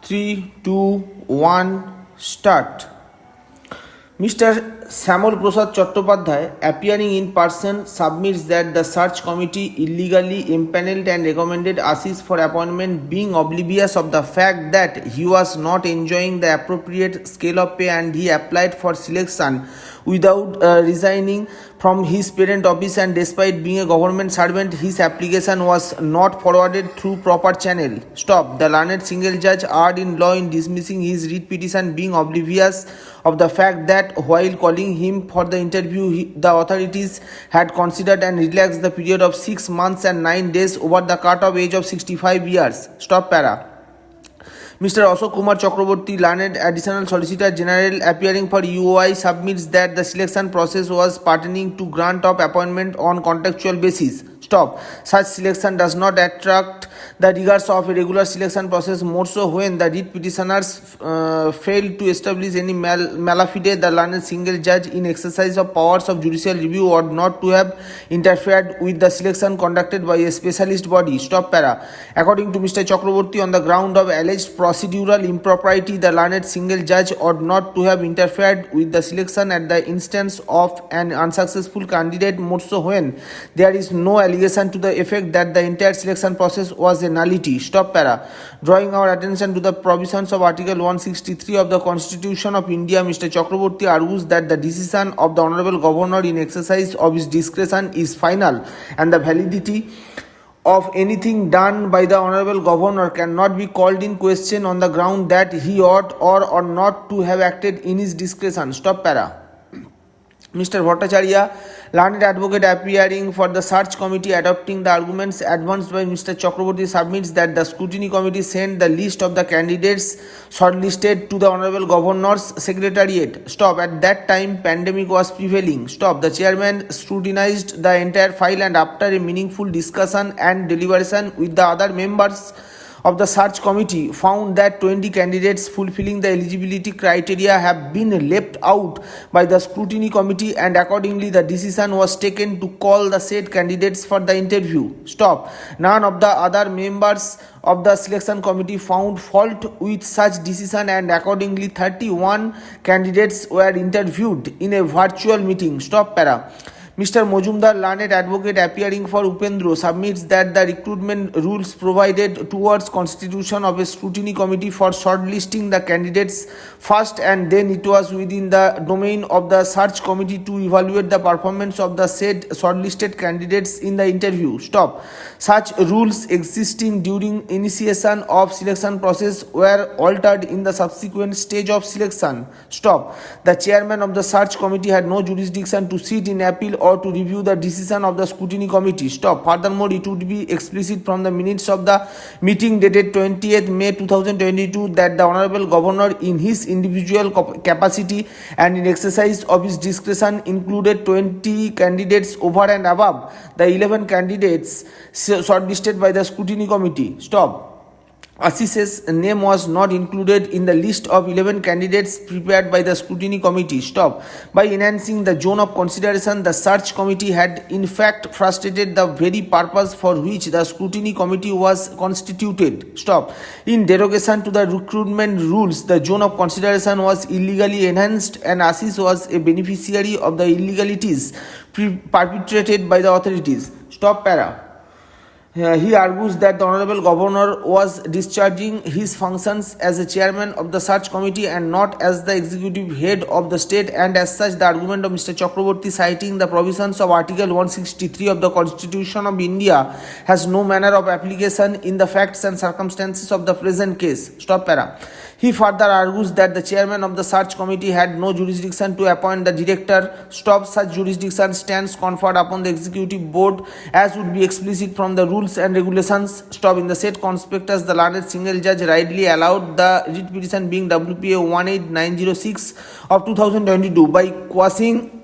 3, 2, 1, start. Mr. Samol Prasad Chattopadhyay, appearing in person, submits that the search committee illegally impaneled and recommended Ashish for appointment, being oblivious of the fact that he was not enjoying the appropriate scale of pay and he applied for selection without resigning from his parent office, and despite being a government servant, his application was not forwarded through proper channel. Stop. The learned single judge erred in law in dismissing his writ petition, being oblivious of the fact that while calling him for the interview, the authorities had considered and relaxed the period of 6 months and 9 days over the cut-off age of 65 years. Stop para. Mr. Ashok Kumar Chakraborty, learned additional solicitor general appearing for UOI, submits that the selection process was pertaining to grant of appointment on contractual basis. Stop. Such selection does not attract the rigors of a regular selection process, more so when the writ petitioners failed to establish any malafide. The learned single judge, in exercise of powers of judicial review, ought not to have interfered with the selection conducted by a specialist body. Stop para. According to Mr. Chakraborty, on the ground of alleged procedural impropriety, the learned single judge ought not to have interfered with the selection at the instance of an unsuccessful candidate, more so when there is no allegation to the effect that the entire selection process was a nullity. Stop para. Drawing our attention to the provisions of Article 163 of the Constitution of India, Mr. Chakraborty argues that the decision of the Honorable Governor in exercise of his discretion is final, and the validity of anything done by the Honorable Governor cannot be called in question on the ground that he ought or not to have acted in his discretion. Stop para. Mr. Bhattacharya, learned advocate appearing for the search committee, adopting the arguments advanced by Mr. Chakraborty, submits that the scrutiny committee sent the list of the candidates shortlisted to the Honorable Governor's Secretariat. Stop. At that time, pandemic was prevailing. Stop. The chairman scrutinized the entire file, and after a meaningful discussion and deliberation with the other members of the search committee, found that 20 candidates fulfilling the eligibility criteria have been left out by the scrutiny committee, and accordingly the decision was taken to call the said candidates for the interview. Stop. None of the other members of the selection committee found fault with such decision, and accordingly 31 candidates were interviewed in a virtual meeting. Stop para. Mr. Mojumdar, learned advocate appearing for Upendra, submits that the recruitment rules provided towards constitution of a scrutiny committee for shortlisting the candidates first, and then it was within the domain of the search committee to evaluate the performance of the said shortlisted candidates in the interview. Stop. Such rules existing during initiation of selection process were altered in the subsequent stage of selection. Stop. The chairman of the search committee had no jurisdiction to sit in appeal or to review the decision of the scrutiny committee. Stop. Furthermore, it would be explicit from the minutes of the meeting dated 20th May 2022 that the Honorable Governor, in his individual capacity and in exercise of his discretion, included 20 candidates over and above the 11 candidates shortlisted by the scrutiny committee. Stop. Ashish's name was not included in the list of 11 candidates prepared by the scrutiny committee. Stop. By enhancing the zone of consideration, the search committee had in fact frustrated the very purpose for which the scrutiny committee was constituted. Stop. In derogation to the recruitment rules, the zone of consideration was illegally enhanced, and Ashish was a beneficiary of the illegalities perpetrated by the authorities. Stop para. He argues that the Honorable Governor was discharging his functions as a chairman of the search committee and not as the executive head of the state, and as such the argument of Mr. Chakraborty, citing the provisions of Article 163 of the Constitution of India, has no manner of application in the facts and circumstances of the present case. Stop para. He further argues that the chairman of the search committee had no jurisdiction to appoint the director. Stop. Such jurisdiction stands conferred upon the executive board, as would be explicit from the rules and regulations. Stop. In the said conspectus, the learned single judge rightly allowed the writ petition being WPA 18906 of 2022 by quashing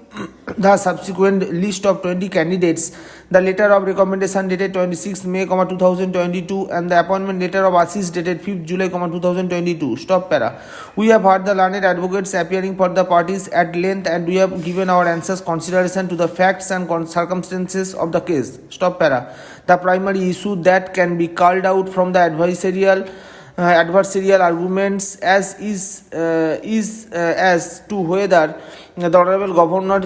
the subsequent list of 20 candidates, the letter of recommendation dated 26 May, 2022, and the appointment letter of Ashish dated 5th July, 2022. Stop para. We have heard the learned advocates appearing for the parties at length, and we have given our answers consideration to the facts and circumstances of the case. Stop para. The primary issue that can be called out from the adversarial adversarial arguments as to whether the Honorable Governor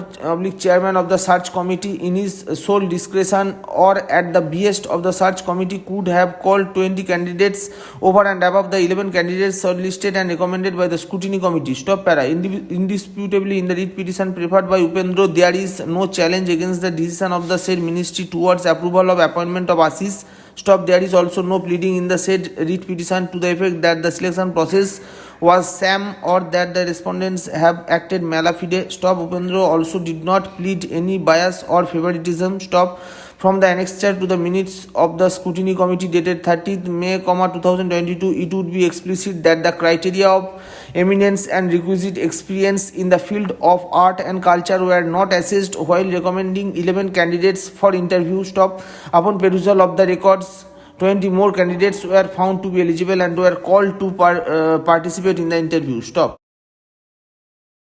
Chairman of the Search Committee in his sole discretion or at the behest of the Search Committee could have called 20 candidates over and above the 11 candidates shortlisted and recommended by the Scrutiny Committee. Stop para. Indisputably in the writ petition preferred by Upendra, there is no challenge against the decision of the said ministry towards approval of appointment of Ashish. Stop. There is also no pleading in the said writ petition to the effect that the selection process was sham or that the respondents have acted malafide. Stop. Upendra also did not plead any bias or favoritism. Stop. From the annexure to the minutes of the Scrutiny Committee dated 30th May, 2022, it would be explicit that the criteria of eminence and requisite experience in the field of art and culture were not assessed while recommending 11 candidates for interview. Stop. Upon perusal of the records, 20 more candidates were found to be eligible and were called to participate in the interview. Stop.